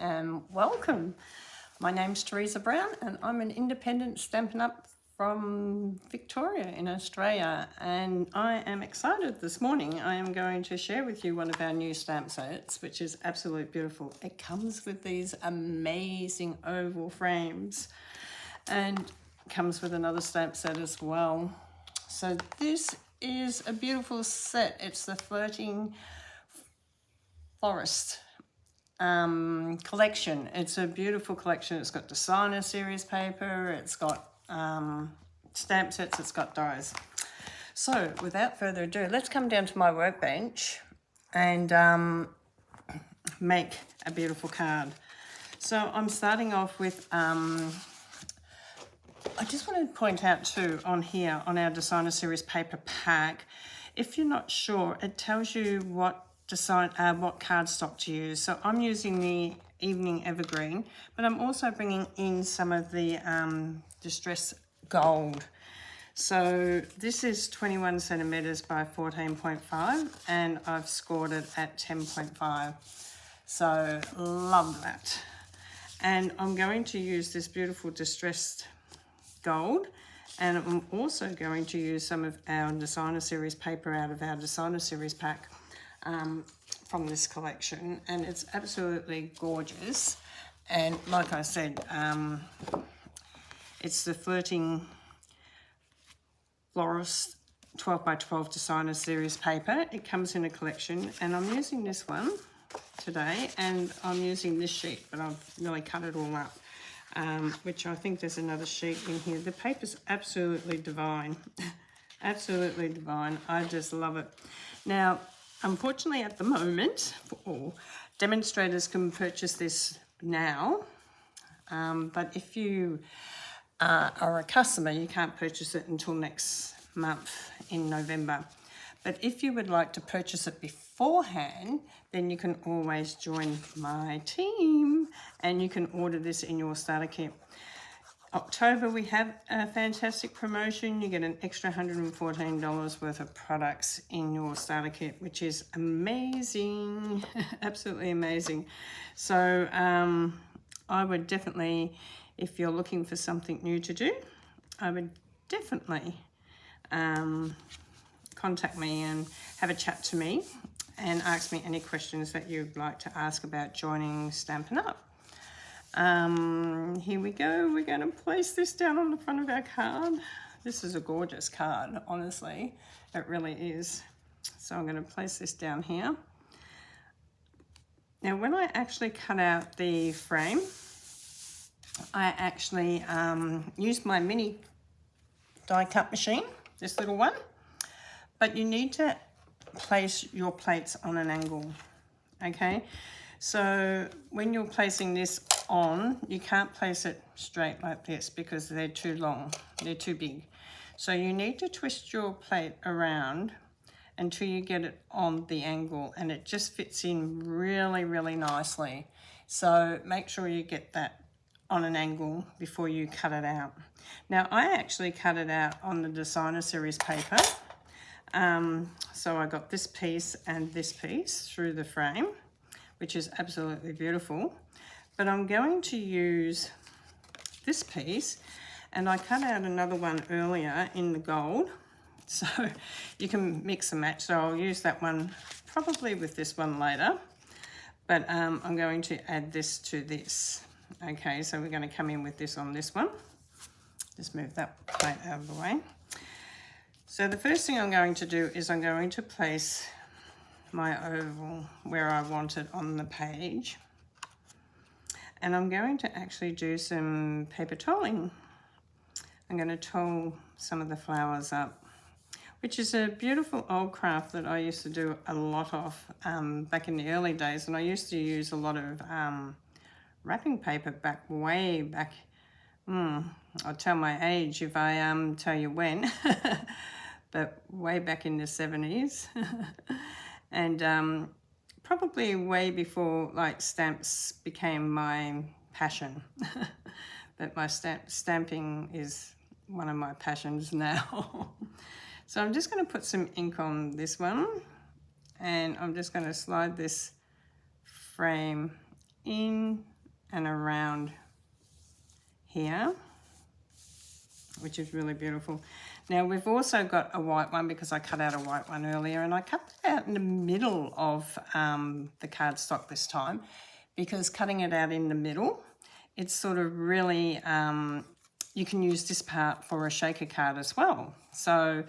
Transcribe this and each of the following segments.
and welcome. My name's Teresa Brown and I'm an independent Stampin' Up from Victoria in Australia, and I am excited this morning. I am going to share with you one of our new stamp sets, which is absolutely beautiful. It comes with these amazing oval frames and comes with another stamp set as well. So this is a beautiful set. It's the Flirting Florest collection. It's a beautiful collection. It's got designer series paper, it's got stamp sets, it's got dies. So without further ado, let's come down to my workbench and make a beautiful card. So I'm starting off with I just want to point out too on here on our designer series paper pack, if you're not sure, it tells you what cardstock to use. So I'm using the Evening Evergreen, but I'm also bringing in some of the Distress Gold. So this is 21 centimeters by 14.5 and I've scored it at 10.5. So love that. And I'm going to use this beautiful Distressed Gold, and I'm also going to use some of our designer series paper out of our designer series pack from this collection, and it's absolutely gorgeous. And like I said, it's the Flirting Florest 12 by 12 designer series paper. It comes in a collection, and I'm using this one today, and I'm using this sheet, but I've really cut it all up. Which I think there's another sheet in here. The paper's absolutely divine. Absolutely divine. I just love it. Now, unfortunately at the moment, demonstrators can purchase this now, but if you are a customer, you can't purchase it until next month in November. But if you would like to purchase it beforehand, then you can always join my team and you can order this in your starter kit. October, we have a fantastic promotion. You get an extra $114 worth of products in your starter kit, which is amazing, absolutely amazing. So I would definitely, if you're looking for something new to do, I would definitely contact me and have a chat to me and ask me any questions that you'd like to ask about joining Stampin' Up. Here we go. We're going to place this down on the front of our card. This is a gorgeous card, honestly. It really is. So I'm going to place this down here. Now, when I actually cut out the frame, I actually used my mini die cut machine, this little one. But you need to place your plates on an angle, okay? So when you're placing this on, you can't place it straight like this because they're too long, they're too big. So you need to twist your plate around until you get it on the angle, and it just fits in really, really nicely. So make sure you get that on an angle before you cut it out. Now, I actually cut it out on the designer series paper. So I got this piece and this piece through the frame, which is absolutely beautiful. But I'm going to use this piece, and I cut out another one earlier in the gold. So you can mix and match. So I'll use that one probably with this one later. But I'm going to add this to this. Okay, so we're going to come in with this on this one. Just move that plate out of the way. So the first thing I'm going to do is I'm going to place my oval where I want it on the page. And I'm going to actually do some paper toweling. I'm going to towel some of the flowers up, which is a beautiful old craft that I used to do a lot of back in the early days. And I used to use a lot of wrapping paper way back. I'll tell my age if I tell you when. But way back in the 70s. And probably way before like stamps became my passion. But my stamping is one of my passions now. So I'm just going to put some ink on this one, and I'm just going to slide this frame in and around here, which is really beautiful. Now we've also got a white one because I cut out a white one earlier, and I cut it out in the middle of the cardstock this time, because cutting it out in the middle, it's sort of really, you can use this part for a shaker card as well. So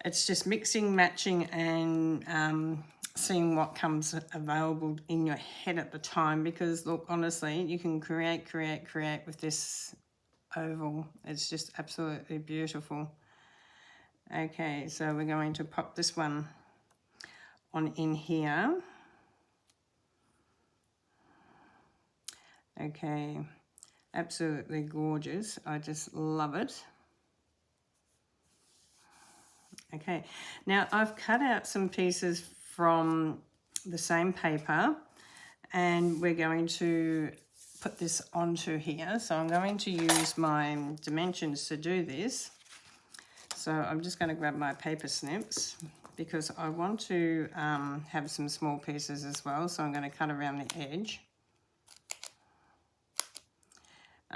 it's just mixing, matching, and seeing what comes available in your head at the time, because look, honestly, you can create with this oval. It's just absolutely beautiful. Okay, so we're going to pop this one on in here. Okay, absolutely gorgeous. I just love it. Okay, now I've cut out some pieces from the same paper, and we're going to put this onto here. So I'm going to use my dimensions to do this. So I'm just going to grab my paper snips, because I want to have some small pieces as well. So I'm going to cut around the edge.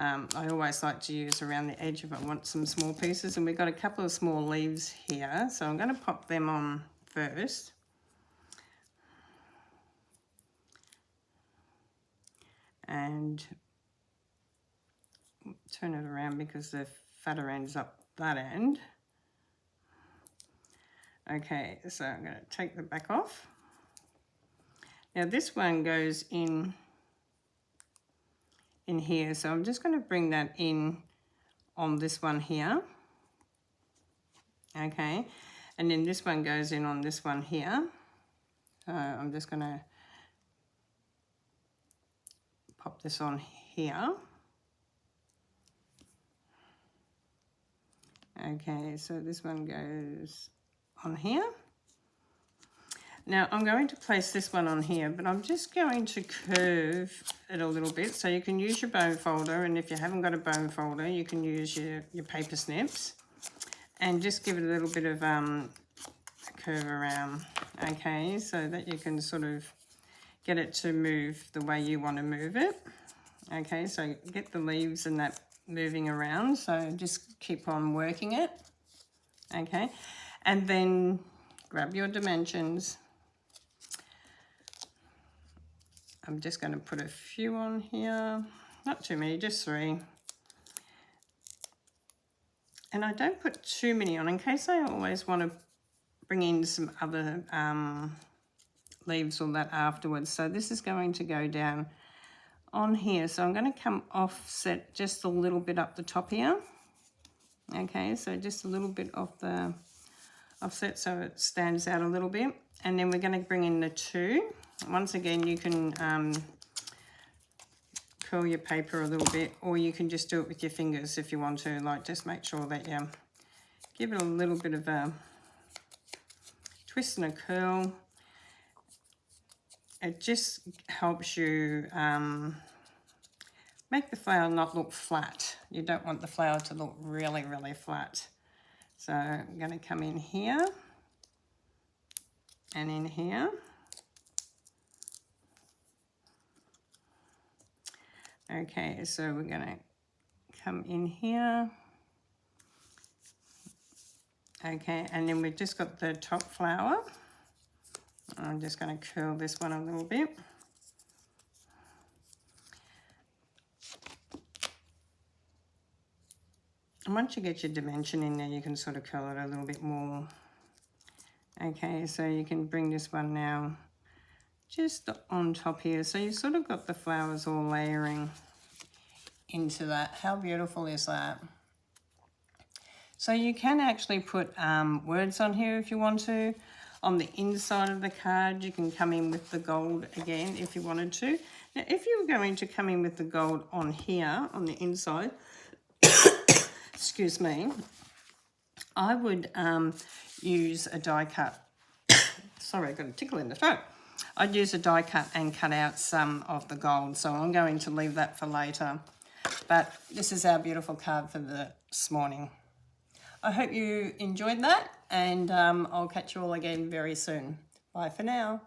I always like to use around the edge if I want some small pieces, and we've got a couple of small leaves here, so I'm going to pop them on first. And turn it around because the fatter end's up that end. Okay, so I'm going to take the back off. Now this one goes in here, so I'm just going to bring that in on this one here. Okay, and then this one goes in on this one here. So I'm just going to pop this on here. Okay, so this one goes on here. Now I'm going to place this one on here, but I'm just going to curve it a little bit. So you can use your bone folder, and if you haven't got a bone folder, you can use your paper snips and just give it a little bit of a curve around. Okay, so that you can sort of get it to move the way you want to move it. Okay, so get the leaves and that moving around. So just keep on working it. Okay, and then grab your dimensions. I'm just going to put a few on here, not too many, just 3. And I don't put too many on in case I always want to bring in some other leaves or that afterwards. So this is going to go down on here. So I'm going to come offset just a little bit up the top here. Okay, so just a little bit off the offset so it stands out a little bit. And then we're going to bring in the 2. Once again, you can curl your paper a little bit, or you can just do it with your fingers if you want to. Like, just make sure that you give it a little bit of a twist and a curl. It just helps you make the flower not look flat. You don't want the flower to look really, really flat. So I'm going to come in here and in here. Okay, so we're going to come in here. Okay, and then we've just got the top flower. I'm just going to curl this one a little bit. And once you get your dimension in there, you can sort of curl it a little bit more. Okay, so you can bring this one now just on top here. So you sort of got the flowers all layering into that. How beautiful is that? So you can actually put words on here if you want to. On the inside of the card, you can come in with the gold again if you wanted to. Now, if you were going to come in with the gold on here, on the inside, excuse me, I would use a die cut. Sorry, I got a tickle in the throat. I'd use a die cut and cut out some of the gold. So I'm going to leave that for later. But this is our beautiful card for this morning. I hope you enjoyed that, and I'll catch you all again very soon. Bye for now.